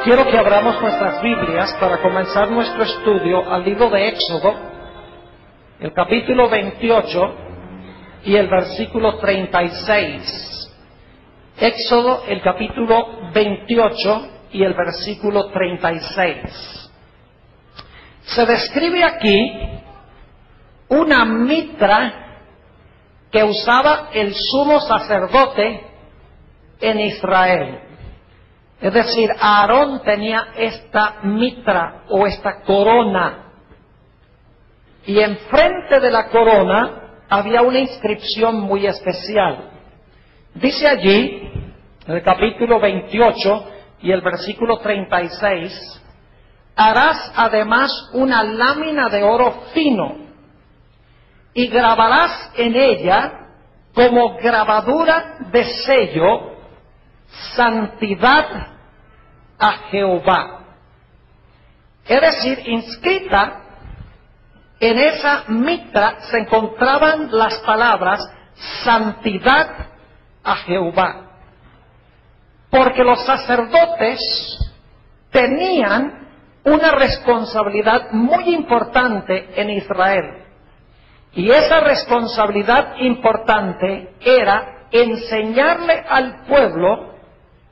Quiero que abramos nuestras Biblias para comenzar nuestro estudio al libro de Éxodo, el capítulo 28 y el versículo 36. Éxodo, el capítulo 28 y el versículo 36. Se describe aquí una mitra que usaba el sumo sacerdote en Israel. Es decir, Aarón tenía esta mitra o esta corona, y enfrente de la corona había una inscripción muy especial. Dice allí, en el capítulo 28 y el versículo 36, harás además una lámina de oro fino y grabarás en ella como grabadura de sello santidad a Jehová. Es decir, inscrita en esa mitra se encontraban las palabras santidad a Jehová, porque los sacerdotes tenían una responsabilidad muy importante en Israel, y esa responsabilidad importante era enseñarle al pueblo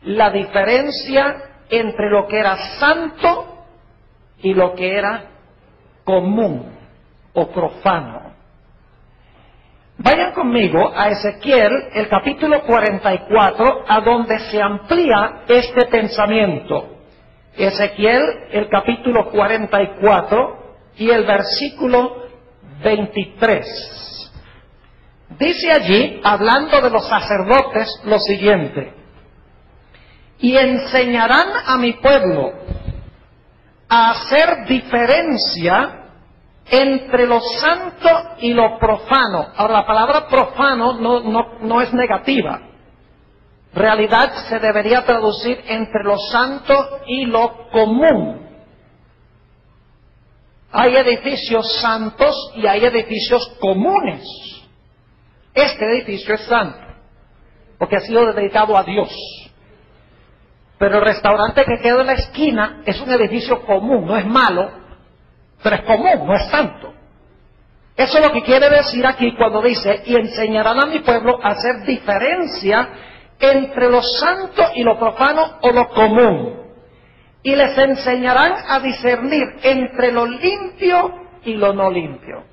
la diferencia entre lo que era santo y lo que era común o profano. Vayan conmigo a Ezequiel, el capítulo 44, a donde se amplía este pensamiento. Ezequiel, el capítulo 44 y el versículo 23. Dice allí, hablando de los sacerdotes, lo siguiente: y enseñarán a mi pueblo a hacer diferencia entre lo santo y lo profano. Ahora, la palabra profano no es negativa. En realidad se debería traducir entre lo santo y lo común. Hay edificios santos y hay edificios comunes. Este edificio es santo, porque ha sido dedicado a Dios. Pero el restaurante que queda en la esquina es un edificio común, no es malo, pero es común, no es santo. Eso es lo que quiere decir aquí cuando dice, y enseñarán a mi pueblo a hacer diferencia entre lo santo y lo profano o lo común. Y les enseñarán a discernir entre lo limpio y lo no limpio.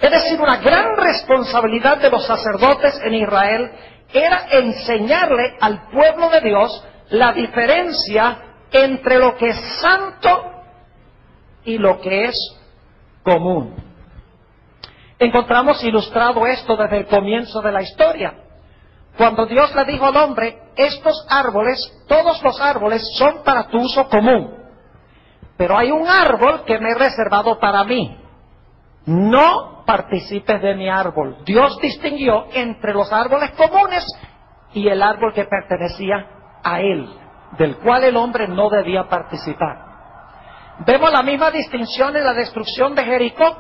Es decir, una gran responsabilidad de los sacerdotes en Israel era enseñarle al pueblo de Dios la diferencia entre lo que es santo y lo que es común. Encontramos ilustrado esto desde el comienzo de la historia, cuando Dios le dijo al hombre: estos árboles, todos los árboles son para tu uso común, pero hay un árbol que me he reservado para mí. No participes de mi árbol. Dios distinguió entre los árboles comunes y el árbol que pertenecía a él, del cual el hombre no debía participar. Vemos la misma distinción en la destrucción de Jericó.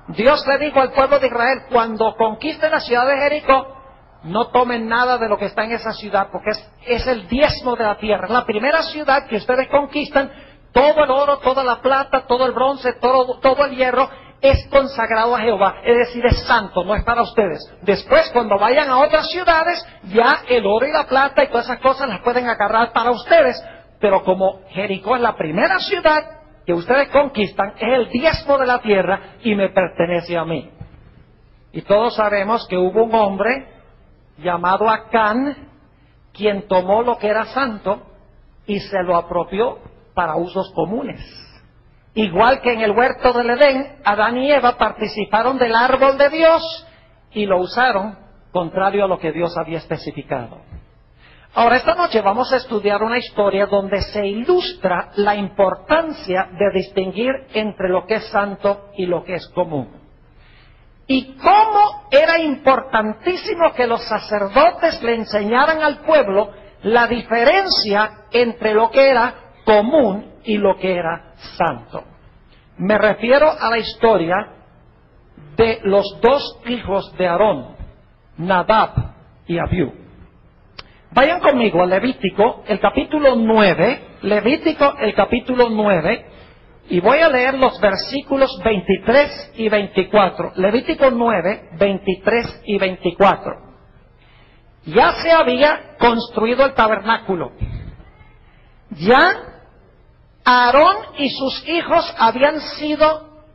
Dios le dijo al pueblo de Israel: cuando conquisten la ciudad de Jericó, no tomen nada de lo que está en esa ciudad, porque es el diezmo de la tierra. Es la primera ciudad que ustedes conquistan. Todo el oro, toda la plata, todo el bronce, todo el hierro es consagrado a Jehová, es decir, es santo, no es para ustedes. Después, cuando vayan a otras ciudades, ya el oro y la plata y todas esas cosas las pueden agarrar para ustedes. Pero como Jericó es la primera ciudad que ustedes conquistan, es el diezmo de la tierra y me pertenece a mí. Y todos sabemos que hubo un hombre llamado Acán, quien tomó lo que era santo y se lo apropió para usos comunes. Igual que en el huerto del Edén, Adán y Eva participaron del árbol de Dios y lo usaron contrario a lo que Dios había especificado. Ahora, esta noche vamos a estudiar una historia donde se ilustra la importancia de distinguir entre lo que es santo y lo que es común. Y cómo era importantísimo que los sacerdotes le enseñaran al pueblo la diferencia entre lo que era común y lo que era santo. Me refiero a la historia de los dos hijos de Aarón, Nadab y Abiú. Vayan conmigo a Levítico, el capítulo 9, Levítico, el capítulo 9, y voy a leer los versículos 23 y 24. Levítico 9, 23 y 24. Ya se había construido el tabernáculo. Ya Aarón y sus hijos habían sido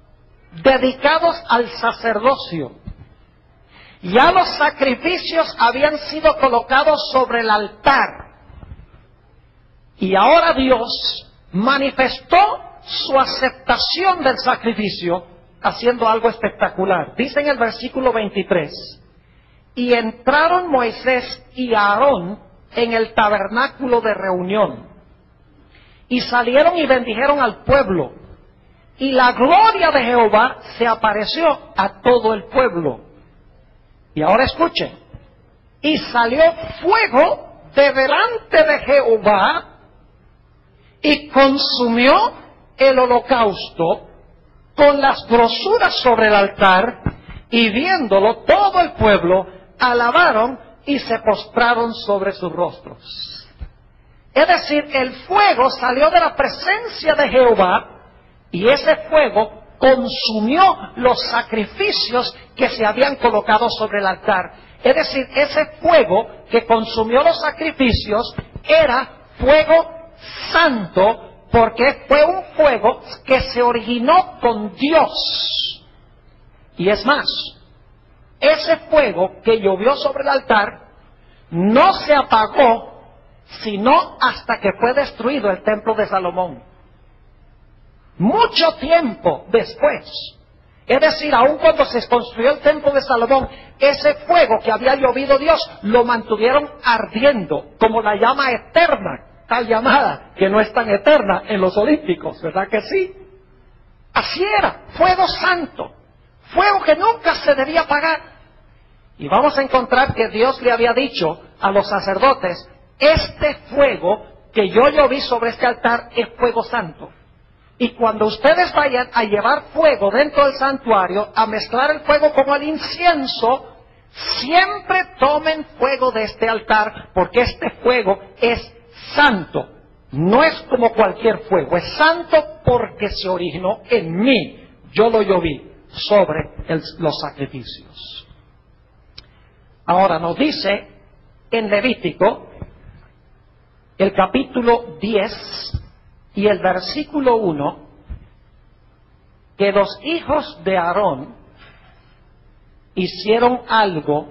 dedicados al sacerdocio. Ya los sacrificios habían sido colocados sobre el altar. Y ahora Dios manifestó su aceptación del sacrificio haciendo algo espectacular. Dice en el versículo 23, y entraron Moisés y Aarón en el tabernáculo de reunión, y salieron y bendijeron al pueblo, y la gloria de Jehová se apareció a todo el pueblo. Y ahora escuchen, y salió fuego de delante de Jehová y consumió el holocausto con las grosuras sobre el altar, y viéndolo todo el pueblo alabaron y se postraron sobre sus rostros. Es decir, el fuego salió de la presencia de Jehová y ese fuego consumió los sacrificios que se habían colocado sobre el altar. Es decir, ese fuego que consumió los sacrificios era fuego santo, porque fue un fuego que se originó con Dios. Y es más, ese fuego que llovió sobre el altar no se apagó sino hasta que fue destruido el templo de Salomón. Mucho tiempo después, es decir, aun cuando se construyó el templo de Salomón, ese fuego que había llovido Dios lo mantuvieron ardiendo como la llama eterna, tal llamada que no es tan eterna en los olímpicos, ¿verdad que sí? Así era, fuego santo, fuego que nunca se debía apagar. Y vamos a encontrar que Dios le había dicho a los sacerdotes, este fuego que yo lloví sobre este altar es fuego santo. Y cuando ustedes vayan a llevar fuego dentro del santuario, a mezclar el fuego como el incienso, siempre tomen fuego de este altar, porque este fuego es santo. No es como cualquier fuego, es santo porque se originó en mí. Yo lo lloví sobre los sacrificios. Ahora nos dice en Levítico, el capítulo 10, y el versículo 1, que los hijos de Aarón hicieron algo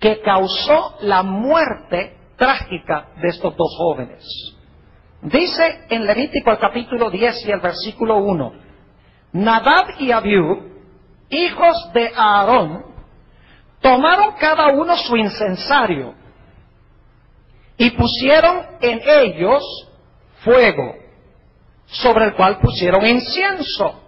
que causó la muerte trágica de estos dos jóvenes. Dice en Levítico el capítulo 10 y el versículo 1, Nadab y Abiú, hijos de Aarón, tomaron cada uno su incensario y pusieron en ellos fuego, sobre el cual pusieron incienso,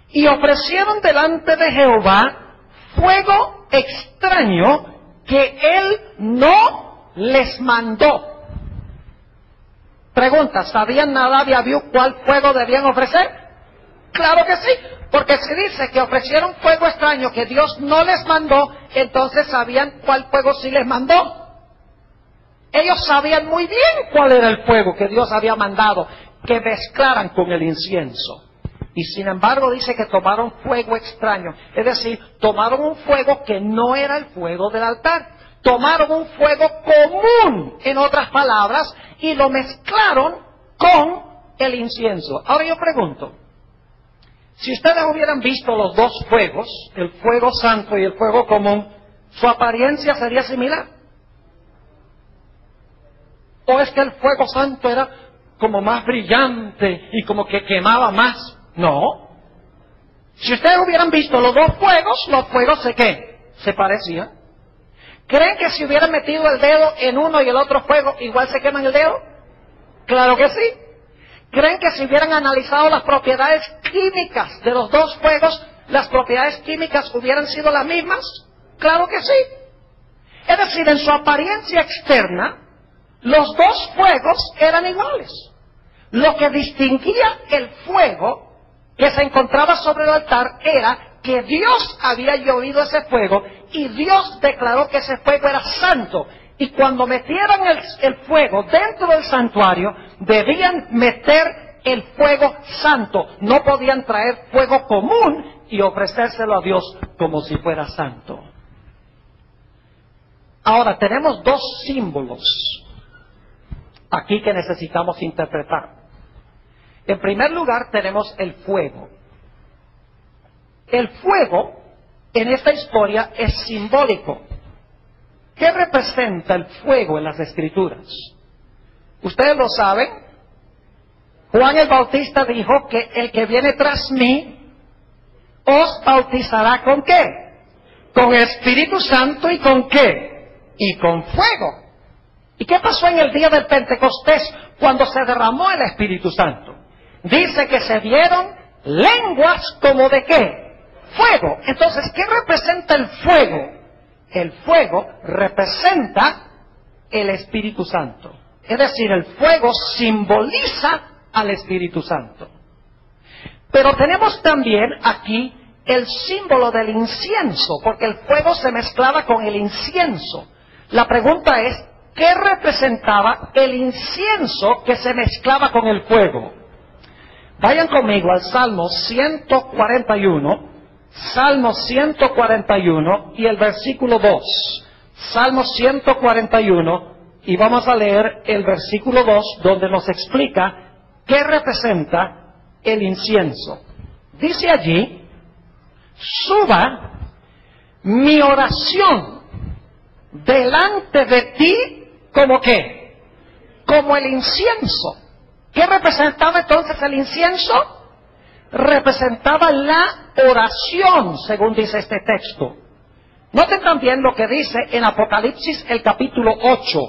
y ofrecieron delante de Jehová fuego extraño que él no les mandó. Pregunta, ¿sabían Nadab y Abiú cuál fuego debían ofrecer? Claro que sí, porque si dice que ofrecieron fuego extraño que Dios no les mandó, entonces sabían cuál fuego sí les mandó. Ellos sabían muy bien cuál era el fuego que Dios había mandado que mezclaran con el incienso. Y sin embargo dice que tomaron fuego extraño. Es decir, tomaron un fuego que no era el fuego del altar. Tomaron un fuego común, en otras palabras, y lo mezclaron con el incienso. Ahora yo pregunto, si ustedes hubieran visto los dos fuegos, el fuego santo y el fuego común, ¿su apariencia sería similar? ¿O es que el fuego santo era como más brillante y como que quemaba más? No. Si ustedes hubieran visto los dos fuegos ¿se qué? Se parecían. ¿Creen que si hubieran metido el dedo en uno y el otro fuego, igual se queman el dedo? Claro que sí. ¿Creen que si hubieran analizado las propiedades químicas de los dos fuegos, las propiedades químicas hubieran sido las mismas? Claro que sí. Es decir, en su apariencia externa, los dos fuegos eran iguales. Lo que distinguía el fuego que se encontraba sobre el altar era que Dios había llovido ese fuego y Dios declaró que ese fuego era santo. Y cuando metieran el fuego dentro del santuario, debían meter el fuego santo. No podían traer fuego común y ofrecérselo a Dios como si fuera santo. Ahora, tenemos dos símbolos aquí que necesitamos interpretar. En primer lugar, tenemos el fuego. El fuego en esta historia es simbólico. ¿Qué representa el fuego en las Escrituras? Ustedes lo saben. Juan el Bautista dijo que el que viene tras mí os bautizará ¿con qué? Con Espíritu Santo y ¿con qué? Y con fuego. ¿Y qué pasó en el día del Pentecostés cuando se derramó el Espíritu Santo? Dice que se vieron lenguas como de ¿qué? Fuego. Entonces, ¿qué representa el fuego? El fuego representa el Espíritu Santo. Es decir, el fuego simboliza al Espíritu Santo. Pero tenemos también aquí el símbolo del incienso, porque el fuego se mezclaba con el incienso. La pregunta es, ¿qué representaba el incienso que se mezclaba con el fuego? Vayan conmigo al Salmo 141. Salmo 141 y el versículo 2. Salmo 141 y vamos a leer el versículo 2 donde nos explica qué representa el incienso. Dice allí, suba mi oración delante de ti como qué, como el incienso. ¿Qué representaba entonces el incienso? Representaba la oración, según dice este texto. Noten también lo que dice en Apocalipsis el capítulo 8.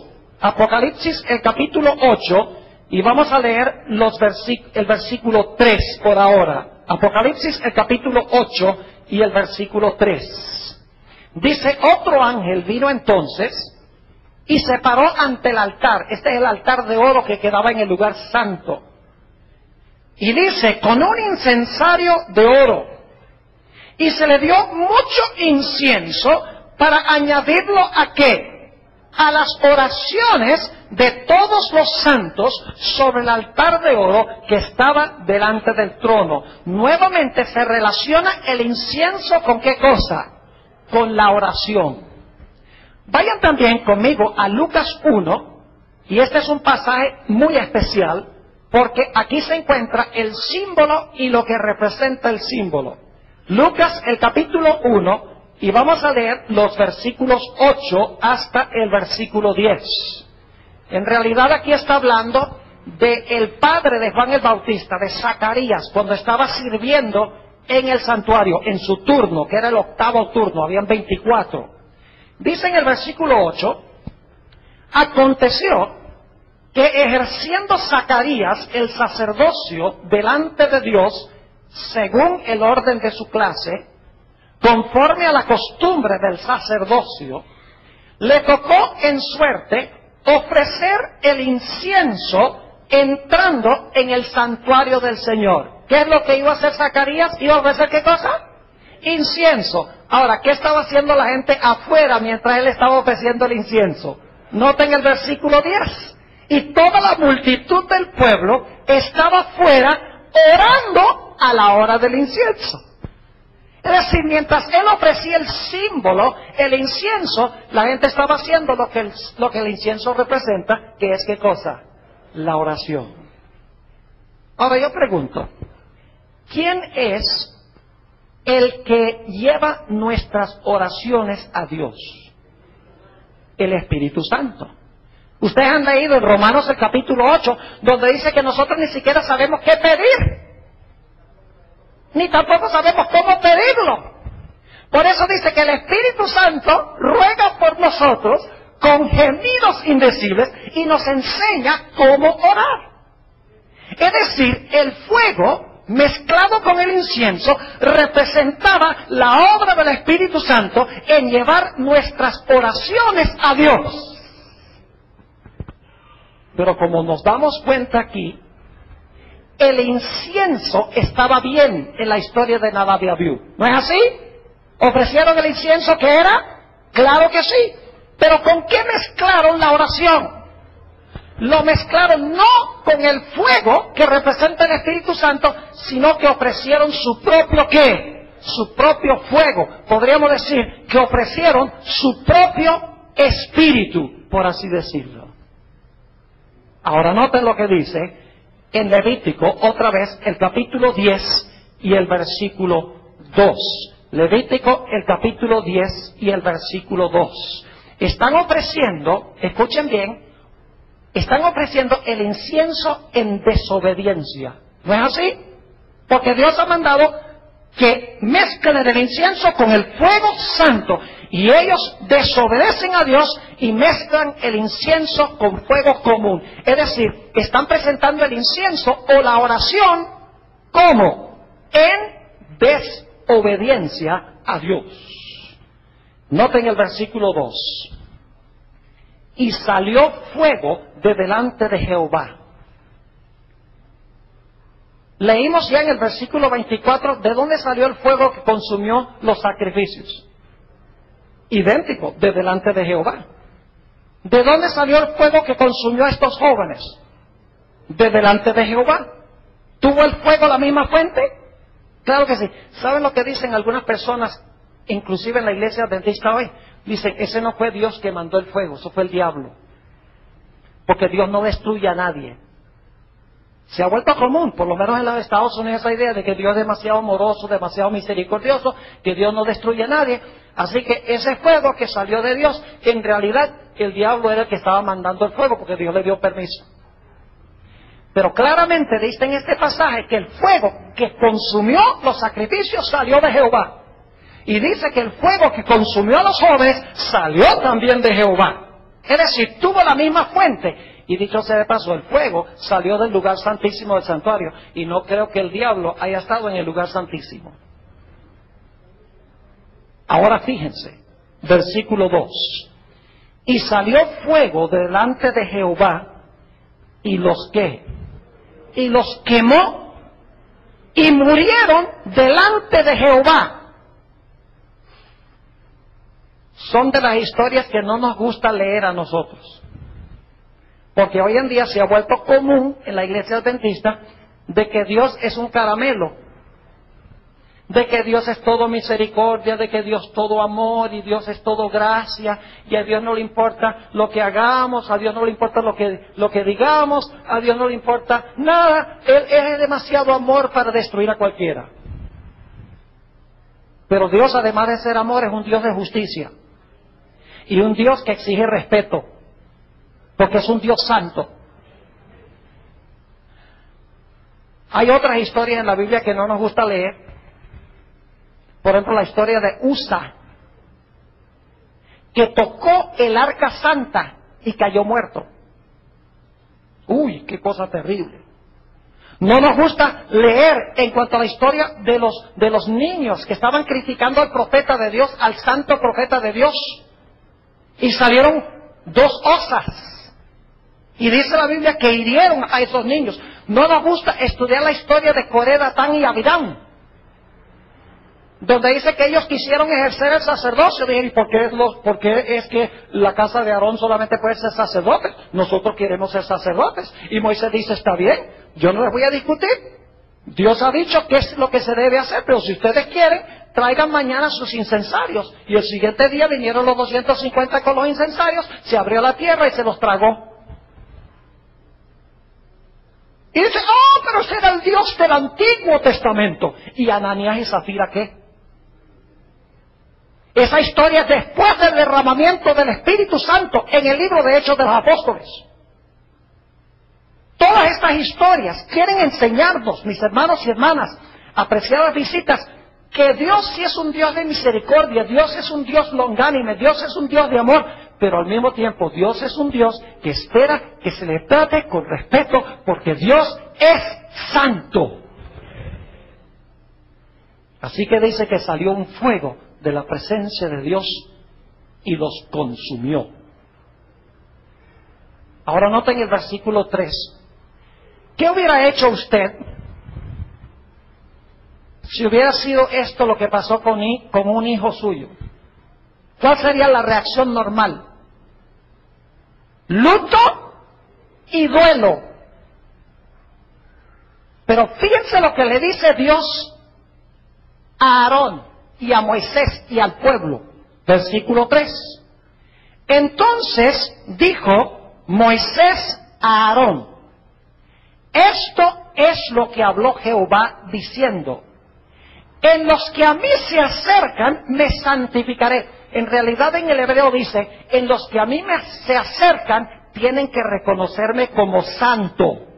Apocalipsis el capítulo 8, y vamos a leer el versículo 3 por ahora. Apocalipsis el capítulo 8 y el versículo 3. Dice, otro ángel vino entonces y se paró ante el altar. Este es el altar de oro que quedaba en el lugar santo. Y dice, con un incensario de oro. Y se le dio mucho incienso para añadirlo ¿a qué? A las oraciones de todos los santos sobre el altar de oro que estaba delante del trono. Nuevamente se relaciona el incienso ¿con qué cosa? Con la oración. Vayan también conmigo a Lucas 1, y este es un pasaje muy especial, porque aquí se encuentra el símbolo y lo que representa el símbolo. Lucas el capítulo 1 y vamos a leer los versículos 8 hasta el versículo 10. En realidad aquí está hablando del padre de Juan el Bautista, de Zacarías, cuando estaba sirviendo en el santuario, en su turno, que era el octavo turno, habían 24. Dice en el versículo 8, aconteció que ejerciendo Zacarías el sacerdocio delante de Dios, según el orden de su clase, conforme a la costumbre del sacerdocio, le tocó en suerte ofrecer el incienso entrando en el santuario del Señor. ¿Qué es lo que iba a hacer Zacarías? ¿Iba a ofrecer qué cosa? Incienso. Ahora, ¿qué estaba haciendo la gente afuera mientras él estaba ofreciendo el incienso? Noten el versículo 10. Y toda la multitud del pueblo estaba afuera orando a la hora del incienso. Es decir, mientras él ofrecía el símbolo, el incienso, la gente estaba haciendo lo que el incienso representa, que es ¿qué cosa? La oración. Ahora yo pregunto, ¿quién es el que lleva nuestras oraciones a Dios? El Espíritu Santo. Ustedes han leído en Romanos el capítulo 8, donde dice que nosotros ni siquiera sabemos qué pedir, ni tampoco sabemos cómo pedirlo. Por eso dice que el Espíritu Santo ruega por nosotros con gemidos indecibles y nos enseña cómo orar. Es decir, el fuego mezclado con el incienso representaba la obra del Espíritu Santo en llevar nuestras oraciones a Dios. Pero como nos damos cuenta aquí, el incienso estaba bien en la historia de Nadab y Abiú. ¿No es así? Ofrecieron el incienso que era Claro que sí. Pero ¿con qué mezclaron la oración? Lo mezclaron no con el fuego que representa el Espíritu Santo, sino que ofrecieron su propio ¿qué? Su propio fuego. Podríamos decir que ofrecieron su propio espíritu, por así decirlo. Ahora noten lo que dice en Levítico, otra vez, el capítulo 10 y el versículo 2. Levítico, el capítulo 10 y el versículo 2. Están ofreciendo, escuchen bien, están ofreciendo el incienso en desobediencia. ¿No es así? Porque Dios ha mandado que mezclen el incienso con el fuego santo. Y ellos desobedecen a Dios y mezclan el incienso con fuego común. Es decir, están presentando el incienso o la oración como en desobediencia a Dios. Noten el versículo 2. Y salió fuego de delante de Jehová. Leímos ya en el versículo 24 de dónde salió el fuego que consumió los sacrificios. Idéntico, de delante de Jehová. ¿De dónde salió el fuego que consumió a estos jóvenes? De delante de Jehová. ¿Tuvo el fuego la misma fuente? Claro que sí. ¿Saben lo que dicen algunas personas, inclusive en la iglesia adventista hoy? Dicen, ese no fue Dios que mandó el fuego, eso fue el diablo. Porque Dios no destruye a nadie. Se ha vuelto común, por lo menos en los Estados Unidos, esa idea de que Dios es demasiado amoroso, demasiado misericordioso, que Dios no destruye a nadie. Así que ese fuego que salió de Dios, en realidad el diablo era el que estaba mandando el fuego, porque Dios le dio permiso. Pero claramente dice en este pasaje que el fuego que consumió los sacrificios salió de Jehová. Y dice que el fuego que consumió a los jóvenes salió también de Jehová. Es decir, tuvo la misma fuente. Y dicho sea de paso, el fuego salió del lugar santísimo del santuario. Y no creo que el diablo haya estado en el lugar santísimo. Ahora fíjense, versículo 2. Y salió fuego delante de Jehová, y los ¿qué? Y los quemó, y murieron delante de Jehová. Son de las historias que no nos gusta leer a nosotros. Porque hoy en día se ha vuelto común en la iglesia adventista de que Dios es un caramelo, de que Dios es todo misericordia, de que Dios es todo amor y Dios es todo gracia, y a Dios no le importa lo que hagamos, a Dios no le importa lo que digamos, a Dios no le importa nada. Él es demasiado amor para destruir a cualquiera. Pero Dios, además de ser amor, es un Dios de justicia y un Dios que exige respeto, porque es un Dios santo. Hay otras historias en la Biblia que no nos gusta leer. Por ejemplo, la historia de Usa, que tocó el arca santa y cayó muerto. Uy, qué cosa terrible. No nos gusta leer en cuanto a la historia de los niños que estaban criticando al profeta de Dios, al santo profeta de Dios, y salieron 2 osas. Y dice la Biblia que hirieron a esos niños. No nos gusta estudiar la historia de Coré, Datán y Abirán, donde dice que ellos quisieron ejercer el sacerdocio. Dijeron, ¿y por qué es que la casa de Aarón solamente puede ser sacerdote? Nosotros queremos ser sacerdotes. Y Moisés dice, está bien, yo no les voy a discutir. Dios ha dicho qué es lo que se debe hacer, pero si ustedes quieren, traigan mañana sus incensarios. Y el siguiente día vinieron los 250 con los incensarios, se abrió la tierra y se los tragó. Y dice, pero ese era el Dios del Antiguo Testamento. ¿Y Ananías y Zafira qué? Esa historia es después del derramamiento del Espíritu Santo en el libro de Hechos de los Apóstoles. Todas estas historias quieren enseñarnos, mis hermanos y hermanas, apreciadas visitas, que Dios sí es un Dios de misericordia, Dios es un Dios longánime, Dios es un Dios de amor, pero al mismo tiempo Dios es un Dios que espera que se le trate con respeto, porque Dios es santo. Así que dice que salió un fuego de la presencia de Dios y los consumió. Ahora noten el versículo 3. ¿Qué hubiera hecho usted si hubiera sido esto lo que pasó con un hijo suyo? ¿cuál sería la reacción normal? Luto y duelo. Pero fíjense lo que le dice Dios a Aarón y a Moisés y al pueblo. Versículo 3. Entonces dijo Moisés a Aarón: esto es lo que habló Jehová diciendo: en los que a mí se acercan me santificaré. En realidad en el hebreo dice: en los que a mí se acercan tienen que reconocerme como santo.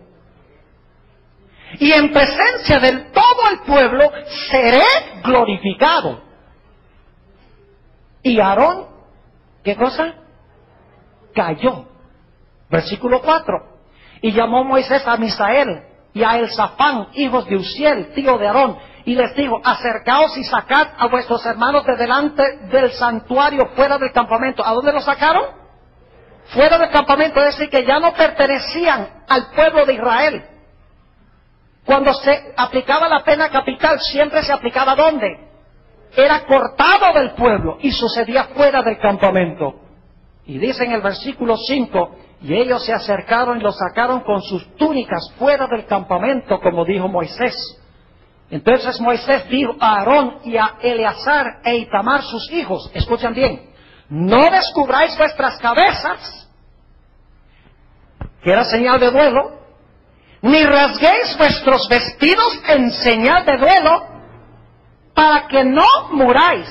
Y en presencia de todo el pueblo seré glorificado. Y Aarón, ¿qué cosa? Cayó. Versículo 4. Y llamó Moisés a Misael y a Elzafán, hijos de Uziel, tío de Aarón, y les dijo: acercaos y sacad a vuestros hermanos de delante del santuario, fuera del campamento. ¿A dónde los sacaron? Fuera del campamento, es decir, que ya no pertenecían al pueblo de Israel. Cuando se aplicaba la pena capital, siempre se aplicaba ¿dónde? Era cortado del pueblo y sucedía fuera del campamento. Y dice en el versículo 5: y ellos se acercaron y los sacaron con sus túnicas fuera del campamento, como dijo Moisés. Entonces Moisés dijo a Aarón y a Eleazar e Itamar sus hijos: escuchen bien, no descubráis vuestras cabezas, que era señal de duelo, ni rasguéis vuestros vestidos en señal de duelo, para que no muráis,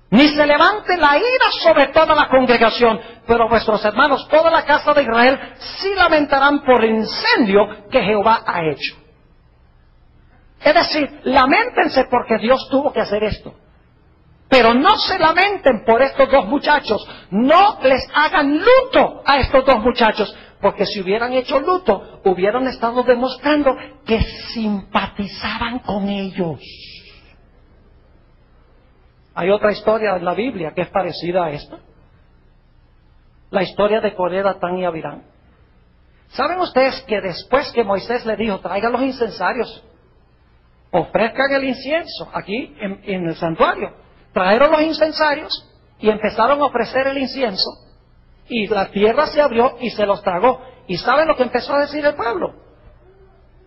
ni se levante la ira sobre toda la congregación, pero vuestros hermanos, toda la casa de Israel, sí lamentarán por el incendio que Jehová ha hecho. Es decir, lamentense porque Dios tuvo que hacer esto. Pero no se lamenten por estos dos muchachos. No les hagan luto a estos dos muchachos. Porque si hubieran hecho luto, hubieran estado demostrando que simpatizaban con ellos. Hay otra historia en la Biblia que es parecida a esta. La historia de Coré, Datán y Abirán. ¿Saben ustedes que después que Moisés le dijo: traigan los incensarios, ofrezcan el incienso aquí en el santuario? Trajeron los incensarios y empezaron a ofrecer el incienso, y la tierra se abrió y se los tragó. ¿Y saben lo que empezó a decir el pueblo?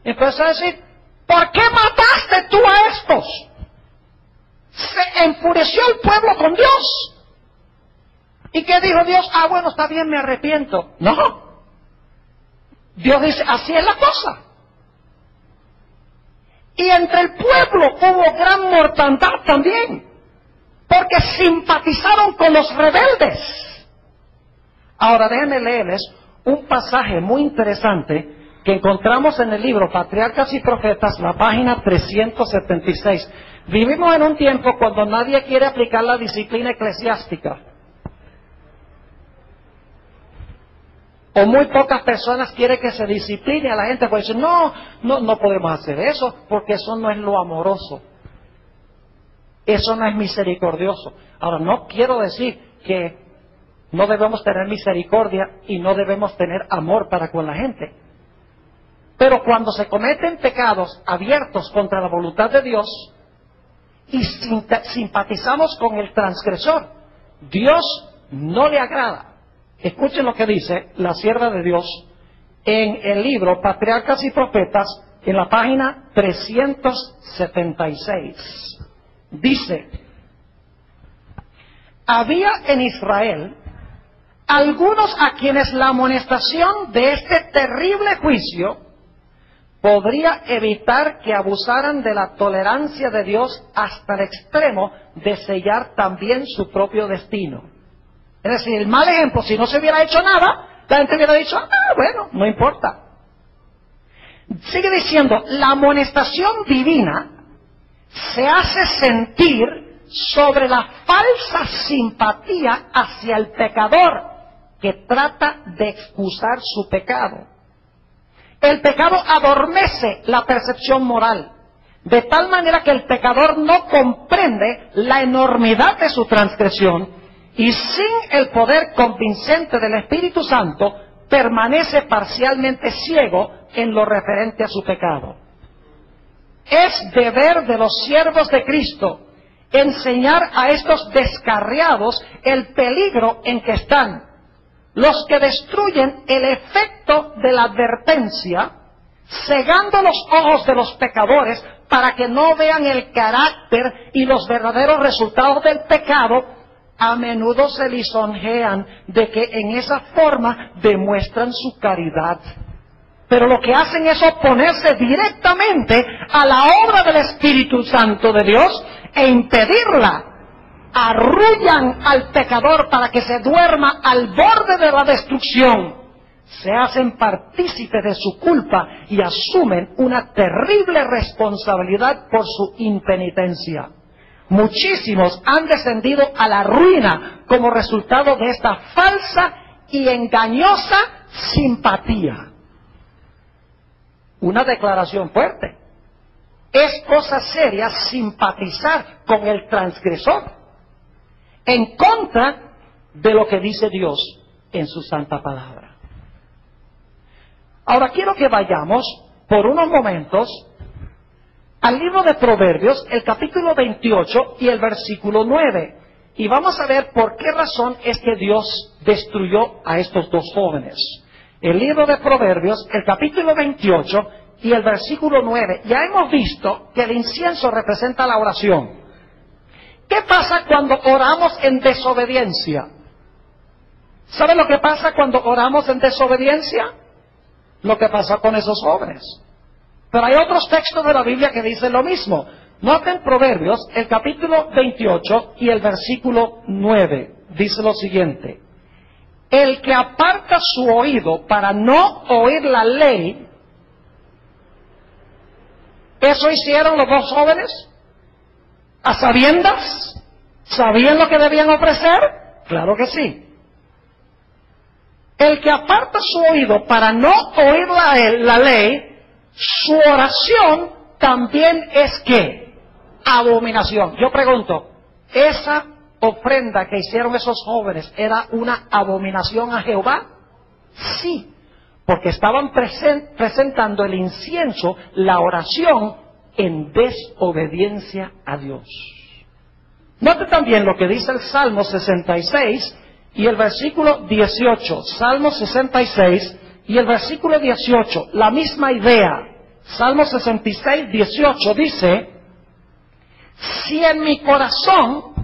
Empezó a decir: ¿por qué mataste tú a estos? Se enfureció el pueblo con Dios. ¿Y qué dijo Dios? Ah, bueno, está bien, me arrepiento. No. Dios dice: así es la cosa. Y entre el pueblo hubo gran mortandad también, porque simpatizaron con los rebeldes. Ahora déjenme leerles un pasaje muy interesante que encontramos en el libro Patriarcas y Profetas, la página 376. Vivimos en un tiempo cuando nadie quiere aplicar la disciplina eclesiástica. O muy pocas personas quieren que se discipline a la gente, porque dicen: no podemos hacer eso, porque eso no es lo amoroso. Eso no es misericordioso. Ahora, no quiero decir que no debemos tener misericordia y no debemos tener amor para con la gente. Pero cuando se cometen pecados abiertos contra la voluntad de Dios y simpatizamos con el transgresor, Dios no le agrada. Escuchen lo que dice la sierva de Dios en el libro Patriarcas y Profetas, en la página 376. Dice: había en Israel algunos a quienes la amonestación de este terrible juicio podría evitar que abusaran de la tolerancia de Dios hasta el extremo de sellar también su propio destino. Es decir, el mal ejemplo: si no se hubiera hecho nada, la gente hubiera dicho: bueno, no importa. Sigue diciendo: la amonestación divina se hace sentir sobre la falsa simpatía hacia el pecador que trata de excusar su pecado. El pecado adormece la percepción moral, de tal manera que el pecador no comprende la enormidad de su transgresión, y sin el poder convincente del Espíritu Santo permanece parcialmente ciego en lo referente a su pecado. Es deber de los siervos de Cristo enseñar a estos descarriados el peligro en que están. Los que destruyen el efecto de la advertencia, cegando los ojos de los pecadores para que no vean el carácter y los verdaderos resultados del pecado, a menudo se lisonjean de que en esa forma demuestran su caridad. Pero lo que hacen es oponerse directamente a la obra del Espíritu Santo de Dios e impedirla. Arrullan al pecador para que se duerma al borde de la destrucción. Se hacen partícipes de su culpa y asumen una terrible responsabilidad por su impenitencia. Muchísimos han descendido a la ruina como resultado de esta falsa y engañosa simpatía. Una declaración fuerte. Es cosa seria simpatizar con el transgresor en contra de lo que dice Dios en su santa palabra. Ahora quiero que vayamos por unos momentos al libro de Proverbios, el capítulo 28 y el versículo 9. Y vamos a ver por qué razón es que Dios destruyó a estos dos jóvenes. El libro de Proverbios, el capítulo 28 y el versículo 9. Ya hemos visto que el incienso representa la oración. ¿Qué pasa cuando oramos en desobediencia? ¿Saben lo que pasa cuando oramos en desobediencia? Lo que pasa con esos jóvenes. Pero hay otros textos de la Biblia que dicen lo mismo. Noten Proverbios, el capítulo 28 y el versículo 9. Dice lo siguiente. El que aparta su oído para no oír la ley, ¿eso hicieron los dos jóvenes? ¿A sabiendas? ¿Sabían lo que debían ofrecer? Claro que sí. El que aparta su oído para no oír la ley, su oración también es ¿qué? Abominación. Yo pregunto, ¿esa ofrenda que hicieron esos jóvenes era una abominación a Jehová? Sí, porque estaban presentando el incienso, la oración, en desobediencia a Dios. Note también lo que dice el Salmo 66 y el versículo 18. Salmo 66 y el versículo 18, la misma idea. Salmo 66, 18 dice, si en mi corazón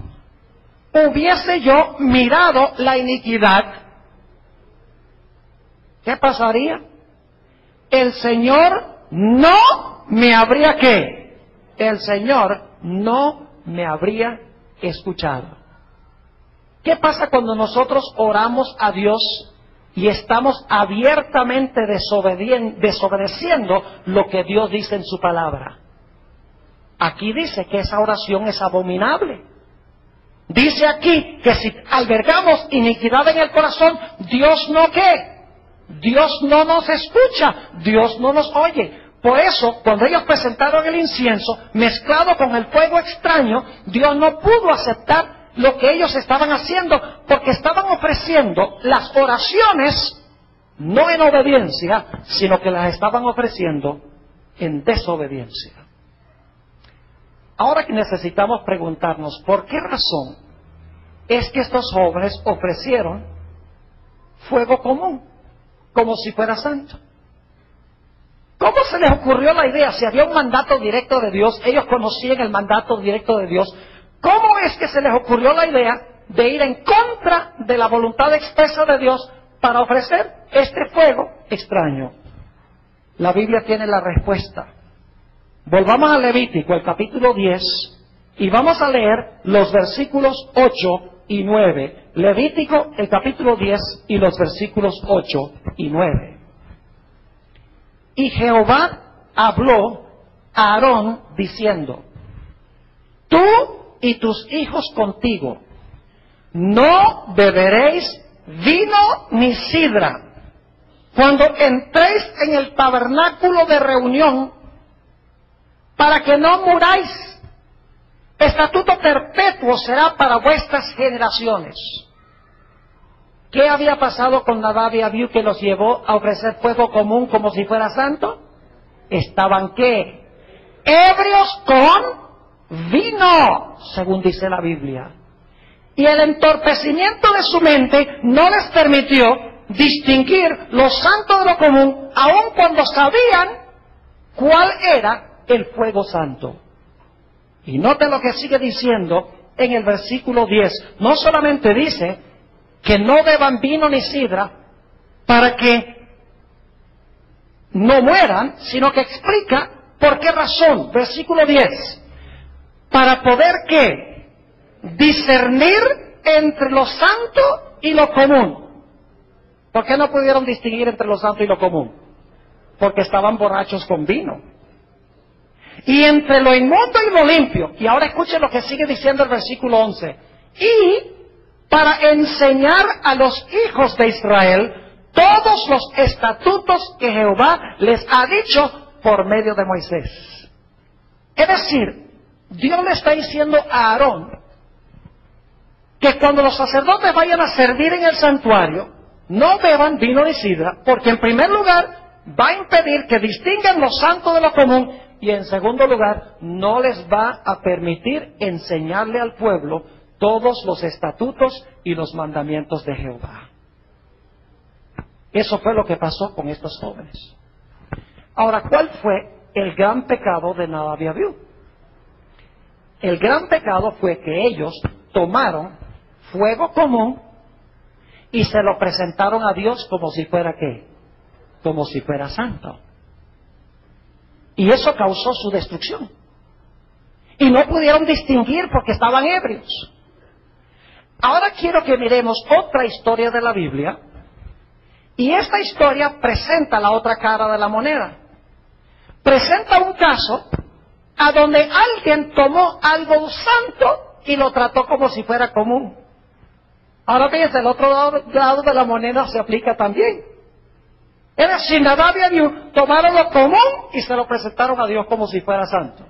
hubiese yo mirado la iniquidad, ¿qué pasaría? El Señor no me habría ¿qué? El Señor no me habría escuchado. ¿Qué pasa cuando nosotros oramos a Dios y estamos abiertamente desobedeciendo lo que Dios dice en su palabra? Aquí dice que esa oración es abominable. Dice aquí que si albergamos iniquidad en el corazón, Dios no ¿qué? Dios no nos escucha, Dios no nos oye. Por eso, cuando ellos presentaron el incienso, mezclado con el fuego extraño, Dios no pudo aceptar lo que ellos estaban haciendo, porque estaban ofreciendo las oraciones, no en obediencia, sino que las estaban ofreciendo en desobediencia. Ahora que necesitamos preguntarnos, ¿por qué razón es que estos jóvenes ofrecieron fuego común, como si fuera santo? ¿Cómo se les ocurrió la idea? Si había un mandato directo de Dios, ellos conocían el mandato directo de Dios. ¿Cómo es que se les ocurrió la idea de ir en contra de la voluntad expresa de Dios para ofrecer este fuego extraño? La Biblia tiene la respuesta. Volvamos a Levítico, el capítulo 10, y vamos a leer los versículos 8 y 9. Levítico, el capítulo 10 y los versículos 8 y 9. Y Jehová habló a Aarón diciendo, tú y tus hijos contigo no beberéis vino ni sidra cuando entréis en el tabernáculo de reunión, para que no muráis. Estatuto perpetuo será para vuestras generaciones. ¿Qué había pasado con Nadab y Abiú que los llevó a ofrecer fuego común como si fuera santo? Estaban ¿qué? Ebrios con vino, según dice la Biblia. Y el entorpecimiento de su mente no les permitió distinguir lo santo de lo común, aun cuando sabían cuál era el fuego santo. Y noten lo que sigue diciendo en el versículo 10. No solamente dice que no beban vino ni sidra para que no mueran, sino que explica por qué razón. Versículo 10. Para poder, ¿qué? Discernir entre lo santo y lo común. ¿Por qué no pudieron distinguir entre lo santo y lo común? Porque estaban borrachos con vino. Y entre lo inmundo y lo limpio. Y ahora escuchen lo que sigue diciendo el versículo 11. Y para enseñar a los hijos de Israel todos los estatutos que Jehová les ha dicho por medio de Moisés. Es decir, Dios le está diciendo a Aarón que cuando los sacerdotes vayan a servir en el santuario, no beban vino ni sidra, porque en primer lugar va a impedir que distingan lo santo de lo común, y en segundo lugar no les va a permitir enseñarle al pueblo todos los estatutos y los mandamientos de Jehová. Eso fue lo que pasó con estos jóvenes. Ahora, ¿cuál fue el gran pecado de Nadab y Abiú? El gran pecado fue que ellos tomaron fuego común y se lo presentaron a Dios como si fuera ¿qué? Como si fuera santo. Y eso causó su destrucción. Y no pudieron distinguir porque estaban ebrios. Ahora quiero que miremos otra historia de la Biblia. Y esta historia presenta la otra cara de la moneda. Presenta un caso a donde alguien tomó algo santo y lo trató como si fuera común. Ahora fíjense, el otro lado de la moneda se aplica también. Es decir, Nadab y Abiú tomaron lo común y se lo presentaron a Dios como si fuera santo.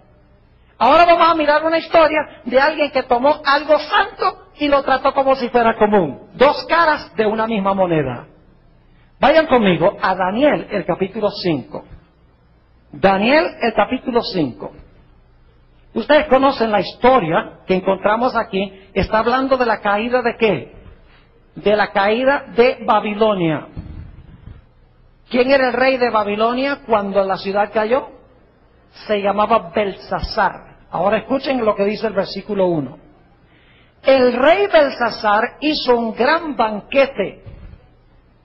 Ahora vamos a mirar una historia de alguien que tomó algo santo y lo trató como si fuera común. Dos caras de una misma moneda. Vayan conmigo a Daniel, el capítulo 5. Daniel, el capítulo 5. Ustedes conocen la historia que encontramos aquí. Está hablando de la caída de ¿qué? De la caída de Babilonia. ¿Quién era el rey de Babilonia cuando la ciudad cayó? Se llamaba Belsasar. Ahora escuchen lo que dice el versículo 1. El rey Belsasar hizo un gran banquete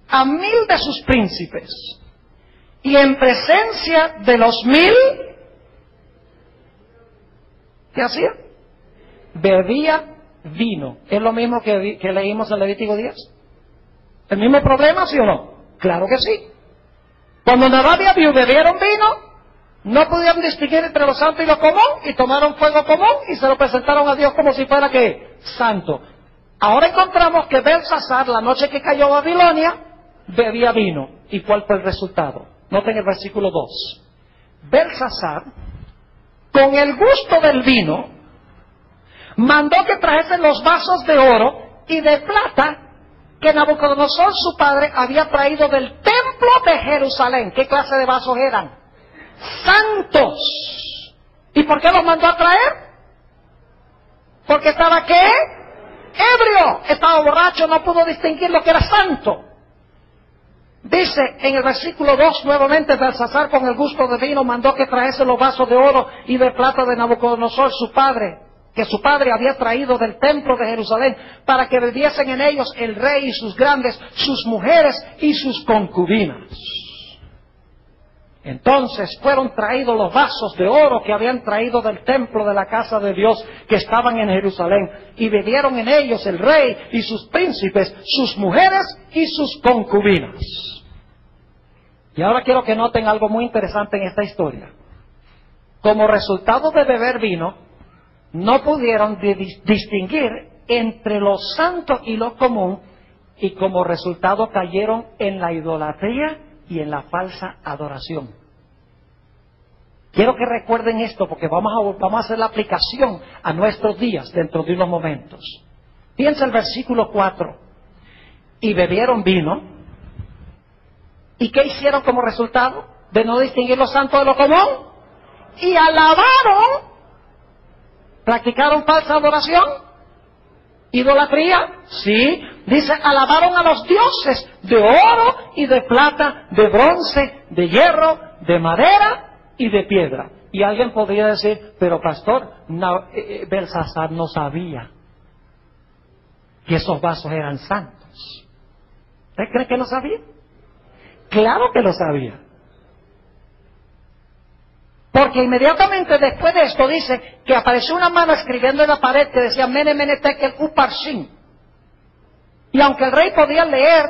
a 1000 de sus príncipes, y en presencia de los 1000, ¿qué hacía? Bebía vino. ¿Es lo mismo que leímos en Levítico 10? ¿El mismo problema, sí o no? Claro que sí. Cuando Nadab y Abiú bebieron vino, no pudieron distinguir entre lo santo y lo común, y tomaron fuego común y se lo presentaron a Dios como si fuera ¿qué? Santo. Ahora encontramos que Belsasar, la noche que cayó Babilonia, bebía vino. ¿Y cuál fue el resultado? Noten el versículo 2. Belsasar, con el gusto del vino, mandó que trajesen los vasos de oro y de plata que Nabucodonosor, su padre, había traído del templo de Jerusalén. ¿Qué clase de vasos eran? Santos. ¿Y por qué los mandó a traer? Porque estaba ¿qué? Ebrio. Estaba borracho, no pudo distinguir lo que era santo. Dice en el versículo 2 nuevamente, Belsasar con el gusto de vino mandó que trajese los vasos de oro y de plata de Nabucodonosor, su padre, que su padre había traído del templo de Jerusalén, para que bebiesen en ellos el rey y sus grandes, sus mujeres y sus concubinas. Entonces fueron traídos los vasos de oro que habían traído del templo de la casa de Dios que estaban en Jerusalén, y bebieron en ellos el rey y sus príncipes, sus mujeres y sus concubinas. Y ahora quiero que noten algo muy interesante en esta historia. Como resultado de beber vino, no pudieron distinguir entre lo santo y lo común, y como resultado cayeron en la idolatría y en la falsa adoración. Quiero que recuerden esto porque vamos a hacer la aplicación a nuestros días dentro de unos momentos. Piensa el versículo 4. Y bebieron vino. ¿Y qué hicieron como resultado de no distinguir lo santo de lo común? Y alabaron ¿Practicaron falsa adoración? ¿Idolatría? Sí. Dice, alabaron a los dioses de oro y de plata, de bronce, de hierro, de madera y de piedra. Y alguien podría decir, pero pastor, Belsasar no sabía que esos vasos eran santos. ¿Usted cree que lo sabía? Claro que lo sabía. Porque inmediatamente después de esto dice que apareció una mano escribiendo en la pared que decía Mene Mene Tekel Uparsin. Y aunque el rey podía leer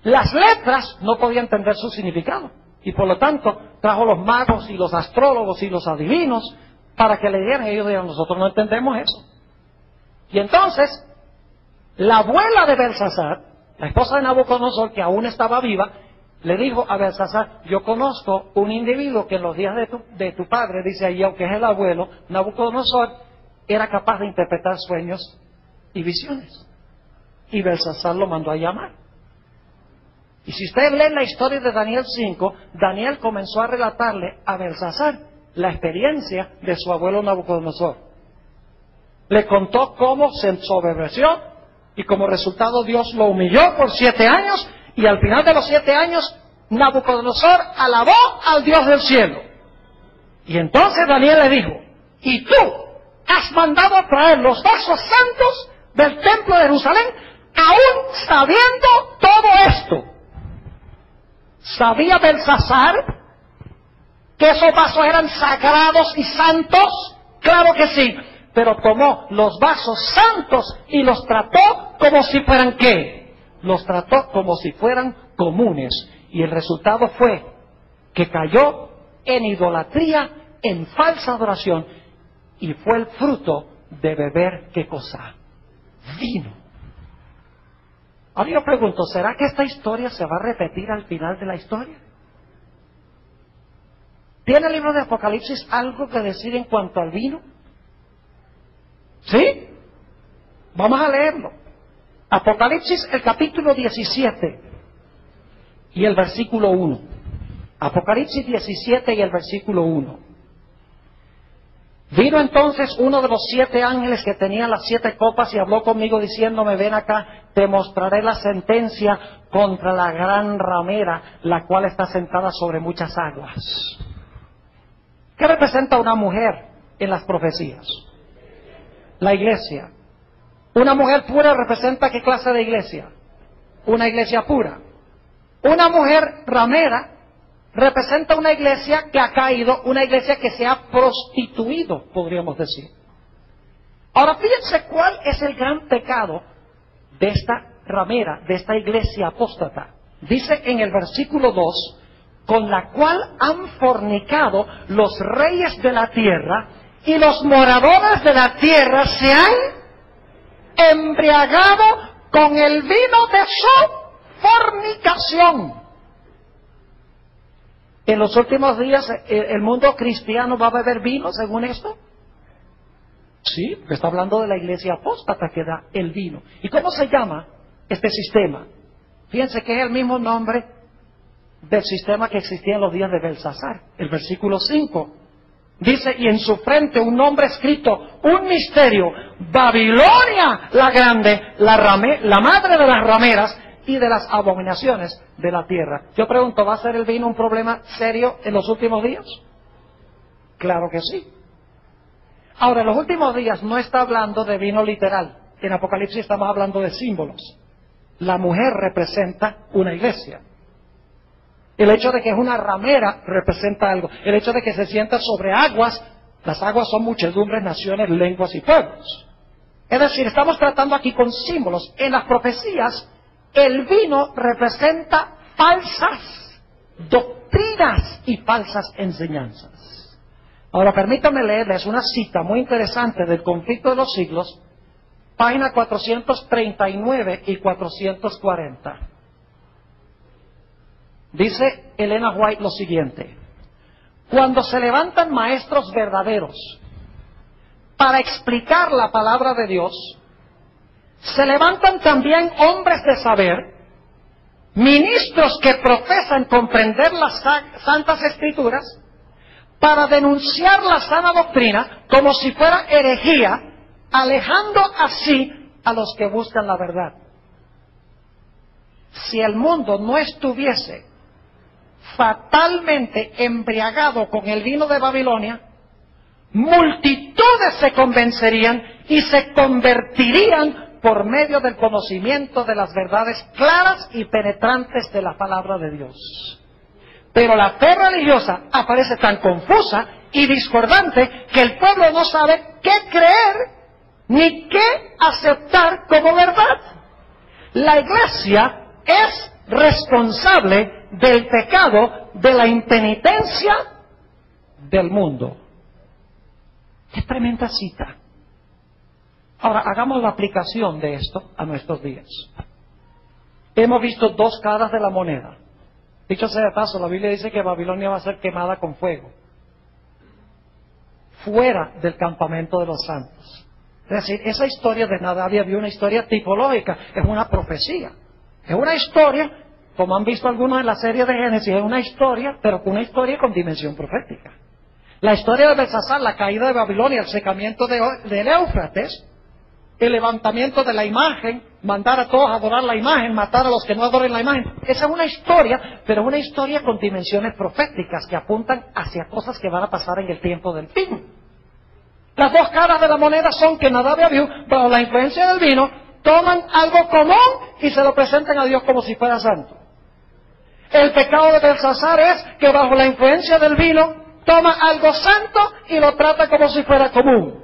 las letras, no podía entender su significado. Y por lo tanto trajo los magos y los astrólogos y los adivinos para que leyeran. Ellos dijeron, nosotros no entendemos eso. Y entonces, la abuela de Belsasar, la esposa de Nabucodonosor, que aún estaba viva, le dijo a Belsasar, yo conozco un individuo que en los días de tu padre, dice ahí, aunque es el abuelo, Nabucodonosor era capaz de interpretar sueños y visiones. Y Belsasar lo mandó a llamar. Y si usted lee la historia de Daniel 5, Daniel comenzó a relatarle a Belsasar la experiencia de su abuelo Nabucodonosor. Le contó cómo se ensoberbeció y como resultado Dios lo humilló por 7 años y al final de los 7 años Nabucodonosor alabó al Dios del cielo. Y entonces Daniel le dijo, y tú has mandado a traer los vasos santos del templo de Jerusalén aún sabiendo todo esto. ¿Sabía Belsasar que esos vasos eran sagrados y santos? Claro que sí, pero tomó los vasos santos y los trató como si fueran ¿qué? Los trató como si fueran comunes. Y el resultado fue que cayó en idolatría, en falsa adoración, y fue el fruto de beber ¿qué cosa? Vino. Ahora yo pregunto, ¿será que esta historia se va a repetir al final de la historia? ¿Tiene el libro de Apocalipsis algo que decir en cuanto al vino? ¿Sí? Vamos a leerlo. Apocalipsis, el capítulo 17 y el versículo 1. Apocalipsis 17 y el versículo 1. Vino entonces uno de los 7 ángeles que tenían las 7 copas y habló conmigo diciéndome, ven acá, te mostraré la sentencia contra la gran ramera, la cual está sentada sobre muchas aguas. ¿Qué representa una mujer en las profecías? La iglesia. Una mujer pura representa ¿qué clase de iglesia? Una iglesia pura. Una mujer ramera representa una iglesia que ha caído, una iglesia que se ha prostituido, podríamos decir. Ahora fíjense cuál es el gran pecado de esta ramera, de esta iglesia apóstata. Dice en el versículo 2, con la cual han fornicado los reyes de la tierra y los moradores de la tierra se han embriagado con el vino de su fornicación. En los últimos días, ¿el mundo cristiano va a beber vino según esto? Sí, porque está hablando de la iglesia apóstata que da el vino. ¿Y cómo se llama este sistema? Fíjense que es el mismo nombre del sistema que existía en los días de Belsasar. El versículo 5 dice, y en su frente un nombre escrito, un misterio, Babilonia la grande, la madre de las rameras y de las abominaciones de la tierra. Yo pregunto, ¿va a ser el vino un problema serio en los últimos días? Claro que sí. Ahora, en los últimos días no está hablando de vino literal. En Apocalipsis estamos hablando de símbolos. La mujer representa una iglesia. El hecho de que es una ramera representa algo. El hecho de que se sienta sobre aguas, las aguas son muchedumbres, naciones, lenguas y pueblos. Es decir, estamos tratando aquí con símbolos. En las profecías, el vino representa falsas doctrinas y falsas enseñanzas. Ahora permítame leerles una cita muy interesante del Conflicto de los Siglos, página 439 y 440. Dice Elena White lo siguiente: cuando se levantan maestros verdaderos para explicar la palabra de Dios, se levantan también hombres de saber, ministros que profesan comprender las santas escrituras, para denunciar la sana doctrina, como si fuera herejía, alejando así a los que buscan la verdad. Si el mundo no estuviese fatalmente embriagado con el vino de Babilonia, multitudes se convencerían y se convertirían por medio del conocimiento de las verdades claras y penetrantes de la palabra de Dios. Pero la fe religiosa aparece tan confusa y discordante que el pueblo no sabe qué creer ni qué aceptar como verdad. La iglesia es responsable del pecado de la impenitencia del mundo. ¡Qué tremenda cita! Ahora, hagamos la aplicación de esto a nuestros días. Hemos visto dos caras de la moneda. Dicho sea de paso, la Biblia dice que Babilonia va a ser quemada con fuego, fuera del campamento de los santos. Es decir, esa historia de Nadab y Abiú, una historia tipológica, es una profecía. Es una historia, como han visto algunos en la serie de Génesis, es una historia, pero una historia con dimensión profética. La historia de Belsasar, la caída de Babilonia, el secamiento del Éufrates, el levantamiento de la imagen, mandar a todos a adorar la imagen, matar a los que no adoren la imagen. Esa es una historia, pero una historia con dimensiones proféticas que apuntan hacia cosas que van a pasar en el tiempo del fin. Las dos caras de la moneda son que Nadab y Abiú, bajo la influencia del vino, toman algo común y se lo presentan a Dios como si fuera santo. El pecado de Belsasar es que bajo la influencia del vino toma algo santo y lo trata como si fuera común.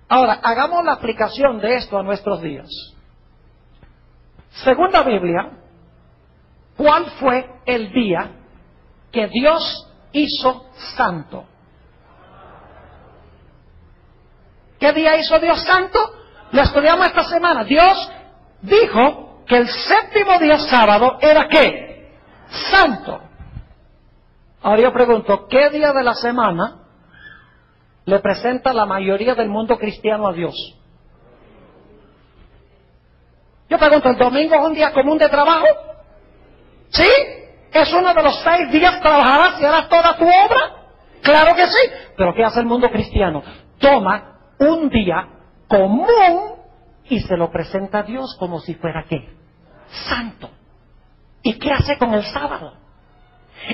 Ahora, hagamos la aplicación de esto a nuestros días. Según la Biblia, ¿cuál fue el día que Dios hizo santo? ¿Qué día hizo Dios santo? Lo estudiamos esta semana. Dios dijo que el séptimo día sábado era ¿qué? Santo. Ahora yo pregunto, ¿qué día de la semana le presenta la mayoría del mundo cristiano a Dios? Yo pregunto, ¿el domingo es un día común de trabajo? ¿Sí? ¿Es uno de los 6 días trabajarás y harás toda tu obra? Claro que sí. ¿Pero qué hace el mundo cristiano? Toma un día común y se lo presenta a Dios como si fuera ¿qué? Santo. ¿Y qué hace con el sábado?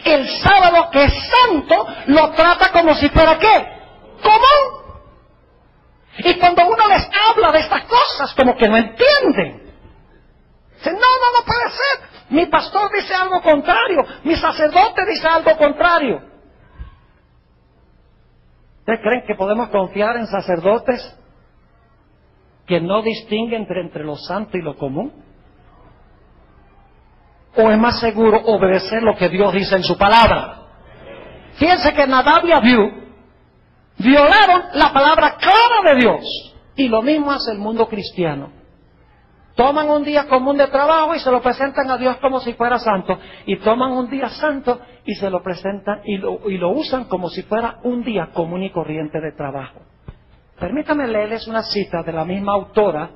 El sábado, que es santo, lo trata como si fuera ¿qué? Común. Y cuando uno les habla de estas cosas, como que no entienden. Dicen, no puede ser. Mi pastor dice algo contrario. Mi sacerdote dice algo contrario. ¿Ustedes creen que podemos confiar en sacerdotes que no distinguen entre lo santo y lo común? ¿O es más seguro obedecer lo que Dios dice en su palabra? Fíjense que Nadab y Abiú violaron la palabra clara de Dios. Y lo mismo hace el mundo cristiano. Toman un día común de trabajo y se lo presentan a Dios como si fuera santo. Y toman un día santo y se lo presentan y lo usan como si fuera un día común y corriente de trabajo. Permítanme leerles una cita de la misma autora.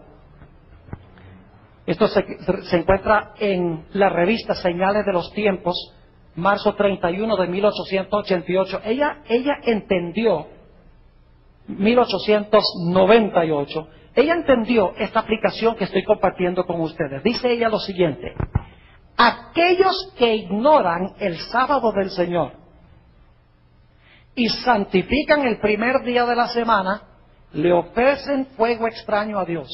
Esto se encuentra en la revista Señales de los Tiempos, marzo 31 de 1888. Ella entendió, 1898, ella entendió esta aplicación que estoy compartiendo con ustedes. Dice ella lo siguiente: aquellos que ignoran el sábado del Señor y santifican el primer día de la semana, le ofrecen fuego extraño a Dios.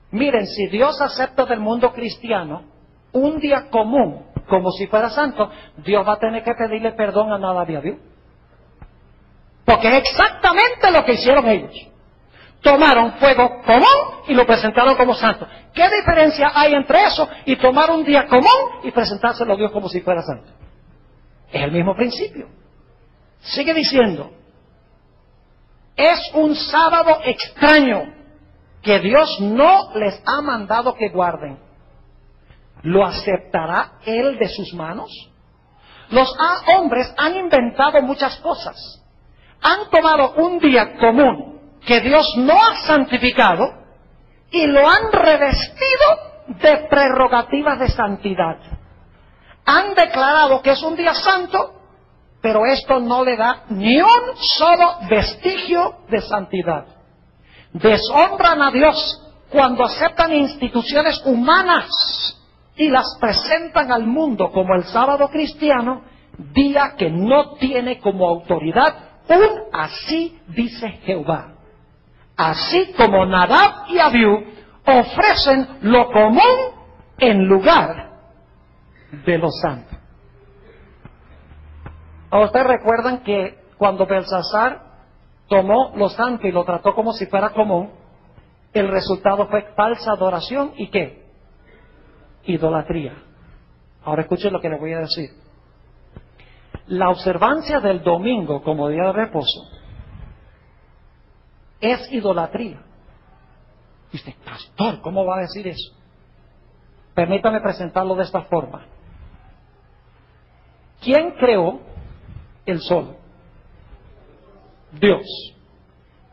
Miren, si Dios acepta del mundo cristiano un día común como si fuera santo, Dios va a tener que pedirle perdón a Nadab y Abiú. Porque es exactamente lo que hicieron ellos. Tomaron fuego común y lo presentaron como santo. ¿Qué diferencia hay entre eso y tomar un día común y presentárselo a Dios como si fuera santo? Es el mismo principio. Sigue diciendo, es un sábado extraño que Dios no les ha mandado que guarden. ¿Lo aceptará Él de sus manos? Los hombres han inventado muchas cosas. Han tomado un día común que Dios no ha santificado y lo han revestido de prerrogativas de santidad. Han declarado que es un día santo, pero esto no le da ni un solo vestigio de santidad. Deshonran a Dios cuando aceptan instituciones humanas y las presentan al mundo como el sábado cristiano, día que no tiene como autoridad un así dice Jehová. Así como Nadab y Abiú ofrecen lo común en lugar de lo santo. ¿Ustedes recuerdan que cuando Belsasar tomó lo santo y lo trató como si fuera común, el resultado fue falsa adoración y qué? Idolatría. Ahora escuchen lo que les voy a decir. La observancia del domingo como día de reposo es idolatría. Dice, pastor, ¿cómo va a decir eso? Permítame presentarlo de esta forma. ¿Quién creó el sol? Dios.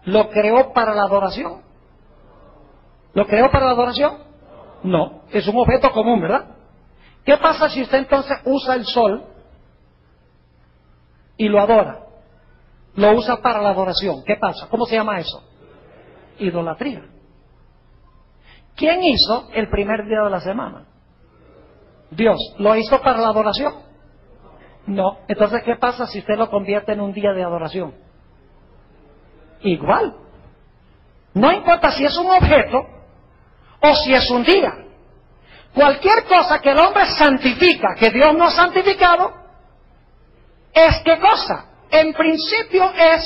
¿Lo creó para la adoración? ¿Lo creó para la adoración? No, es un objeto común, ¿verdad? ¿Qué pasa si usted entonces usa el sol y lo adora? Lo usa para la adoración. ¿Qué pasa? ¿Cómo se llama eso? Idolatría. ¿Quién hizo el primer día de la semana? Dios. ¿Lo hizo para la adoración? No. Entonces, ¿qué pasa si usted lo convierte en un día de adoración? Igual. No importa si es un objeto o si es un día. Cualquier cosa que el hombre santifica, que Dios no ha santificado, es ¿qué cosa? En principio es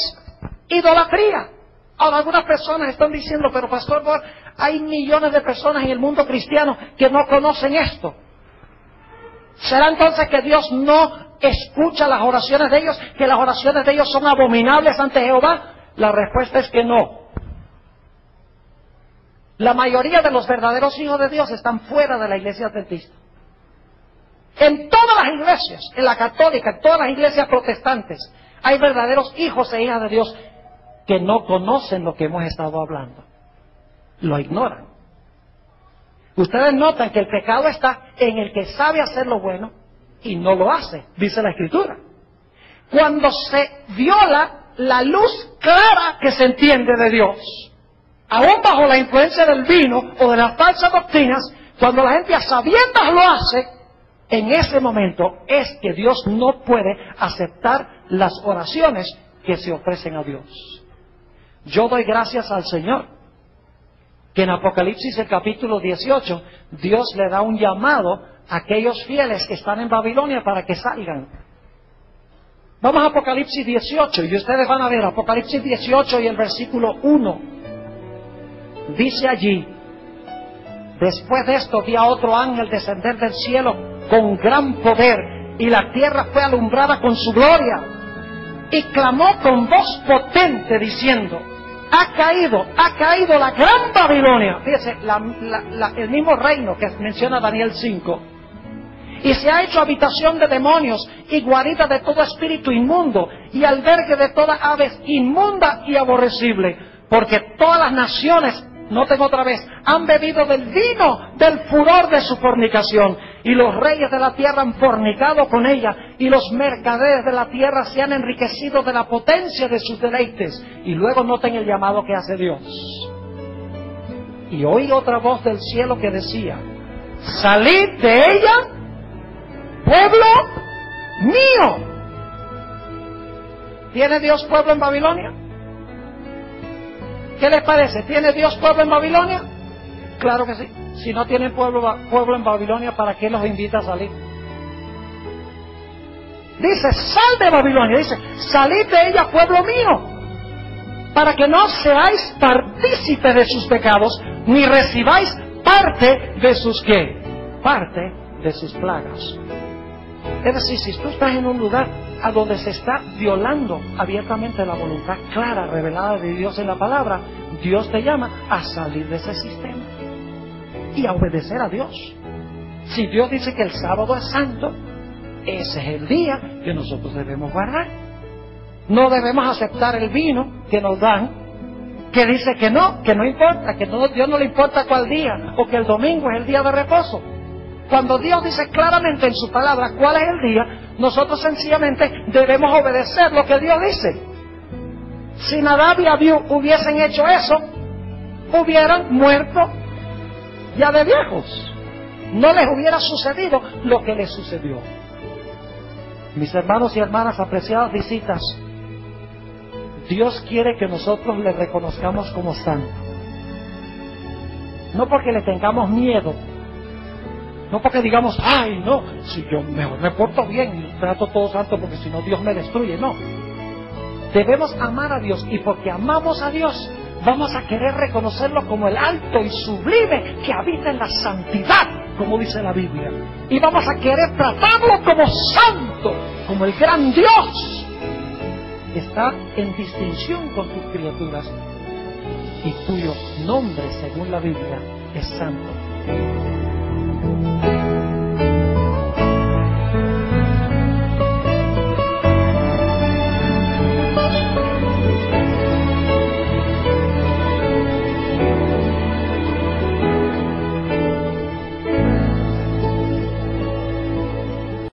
idolatría. Ahora algunas personas están diciendo, pero pastor, hay millones de personas en el mundo cristiano que no conocen esto. ¿Será entonces que Dios no escucha las oraciones de ellos, que las oraciones de ellos son abominables ante Jehová? La respuesta es que no. La mayoría de los verdaderos hijos de Dios están fuera de la iglesia adventista. En todas las iglesias, en la católica, en todas las iglesias protestantes, hay verdaderos hijos e hijas de Dios que no conocen lo que hemos estado hablando. Lo ignoran. Ustedes notan que el pecado está en el que sabe hacer lo bueno y no lo hace, dice la Escritura. Cuando se viola la luz clara que se entiende de Dios, aún bajo la influencia del vino o de las falsas doctrinas, cuando la gente a sabiendas lo hace, en ese momento es que Dios no puede aceptar las oraciones que se ofrecen a Dios. Yo doy gracias al Señor que en Apocalipsis el capítulo 18 Dios le da un llamado a aquellos fieles que están en Babilonia para que salgan. Vamos a Apocalipsis 18 y ustedes van a ver Apocalipsis 18 y el versículo 1. Dice allí: después de esto vi a otro ángel descender del cielo con gran poder, y la tierra fue alumbrada con su gloria, y clamó con voz potente diciendo: ha caído la gran Babilonia. Fíjese, el mismo reino que menciona Daniel 5. Y se ha hecho habitación de demonios y guarida de todo espíritu inmundo y albergue de toda aves inmunda y aborrecible, porque todas las naciones, noten otra vez, han bebido del vino del furor de su fornicación, y los reyes de la tierra han fornicado con ella, y los mercaderes de la tierra se han enriquecido de la potencia de sus deleites. Y luego noten el llamado que hace Dios. Y oí otra voz del cielo que decía: salid de ella, pueblo mío. ¿Tiene Dios pueblo en Babilonia? ¿Qué les parece? ¿Tiene Dios pueblo en Babilonia? Claro que sí. Si no tienen pueblo en Babilonia, ¿para qué los invita a salir? Dice: sal de Babilonia. Dice: salid de ella, pueblo mío, para que no seáis partícipes de sus pecados, ni recibáis parte de sus ¿qué? Parte de sus plagas. Es decir, si tú estás en un lugar a donde se está violando abiertamente la voluntad clara, revelada de Dios en la palabra, Dios te llama a salir de ese sistema y a obedecer a Dios. Si Dios dice que el sábado es santo, ese es el día que nosotros debemos guardar. No debemos aceptar el vino que nos dan, que dice que no importa, que Dios no le importa cuál día, o que el domingo es el día de reposo. Cuando Dios dice claramente en su palabra cuál es el día, Nosotros sencillamente debemos obedecer lo que Dios dice. Si Nadab y Abiú hubiesen hecho eso, hubieran muerto ya de viejos. No les hubiera sucedido lo que les sucedió. Mis hermanos y hermanas, apreciadas visitas, Dios quiere que nosotros le reconozcamos como santo. No porque le tengamos miedo, no porque digamos, ay no, si yo mejor me porto bien y trato todo santo porque si no Dios me destruye. No, debemos amar a Dios, y porque amamos a Dios vamos a querer reconocerlo como el alto y sublime que habita en la santidad, como dice la Biblia, y vamos a querer tratarlo como santo, como el gran Dios que está en distinción con sus criaturas y cuyo nombre, según la Biblia, es santo.